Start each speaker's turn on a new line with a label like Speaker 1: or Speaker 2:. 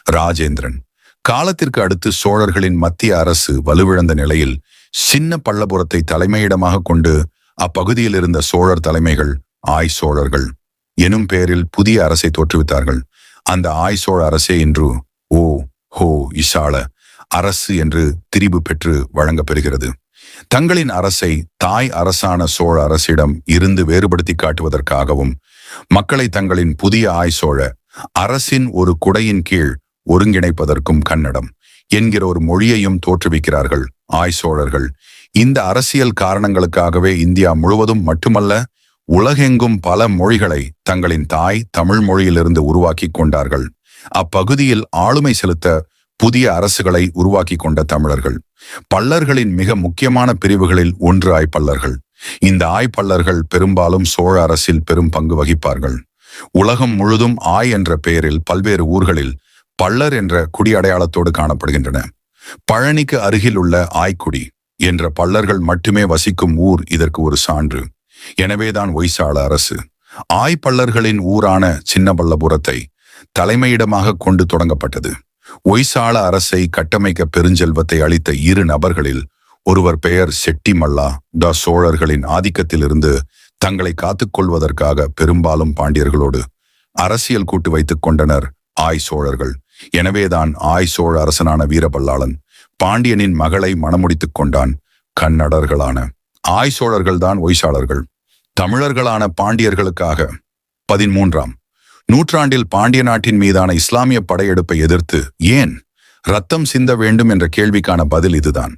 Speaker 1: ராஜேந்திரன். காலத்திற்கு அடுத்து சோழர்களின் மத்திய அரசு வலுவிழந்த நிலையில் சின்ன பல்லபுரத்தை தலைமையிடமாக கொண்டு அப்பகுதியில் இருந்த சோழர் தலைமைகள் ஆய் சோழர்கள் எனும் பெயரில் புதிய அரசை தோற்றுவித்தார்கள். அந்த ஆய் சோழ அரசே இன்று ஓ ஹோ இசாள அரசு என்று திரிபு பெற்று வழங்கப்பெறுகிறது. தங்களின் அரசை தாய் அரசான சோழ அரசிடம் இருந்து வேறுபடுத்தி காட்டுவதற்காகவும் மக்களை தங்களின் புதிய ஆய் சோழ அரசின் ஒரு குடையின் கீழ் ஒருங்கிணைப்பதற்கும் கன்னடம் என்கிற ஒரு மொழியையும் தோற்றுவிக்கிறார்கள் ஆய் சோழர்கள். இந்த அரசியல் காரணங்களுக்காகவே இந்தியா முழுவதும் மட்டுமல்ல, உலகெங்கும் பல மொழிகளை தங்களின் தாய் தமிழ் மொழியிலிருந்து உருவாக்கி கொண்டார்கள். அப்பகுதியில் ஆளுமை செலுத்த புதிய அரசுகளை உருவாக்கி கொண்ட தமிழர்கள். பல்லர்களின் மிக முக்கியமான பிரிவுகளில் ஒன்று ஆய்ப்பல்லர்கள். இந்த ஆய்ப்பல்லர்கள் பெரும்பாலும் சோழ அரசில் பெரும் பங்கு வகிப்பார்கள். உலகம் முழுதும் ஆய் என்ற பெயரில் பல்வேறு ஊர்களில் பல்லர் என்ற குடி அடையாளத்தோடு காணப்படுகின்றன. பழனிக்கு அருகில் உள்ள ஆய்க்குடி என்ற பல்லர்கள் மட்டுமே வசிக்கும் ஊர் இதற்கு ஒரு சான்று. எனவேதான் ஒய்சாள அரசு ஆய்ப்பல்லர்களின் ஊரான சின்னபல்லபுரத்தை தலைமையிடமாக கொண்டு தொடங்கப்பட்டது. ஒய்சாள அரசை கட்டமைக்க பெருஞ்செல்வத்தை அளித்த இரு நபர்களில் ஒருவர் பெயர் செட்டிமல்லா. சோழர்களின் ஆதிக்கத்திலிருந்து தங்களை காத்துக்கொள்வதற்காக பெரும்பாலும் பாண்டியர்களோடு அரசியல் கூட்டு வைத்துக் கொண்டனர் ஆய் சோழர்கள். எனவேதான் ஆய் சோழ அரசனான வீரபல்லாளன் பாண்டியனின் மகளை மணமுடித்துக் கொண்டான். கன்னடர்களான ஆய் சோழர்கள்தான் ஒய்சாளர்கள். தமிழர்களான பாண்டியர்களுக்காக 13ஆம் நூற்றாண்டில் பாண்டிய நாட்டின் மீதான இஸ்லாமிய படையெடுப்பை எதிர்த்து ஏன் ரத்தம் சிந்த வேண்டும் என்ற கேள்விக்கான பதில் இதுதான்.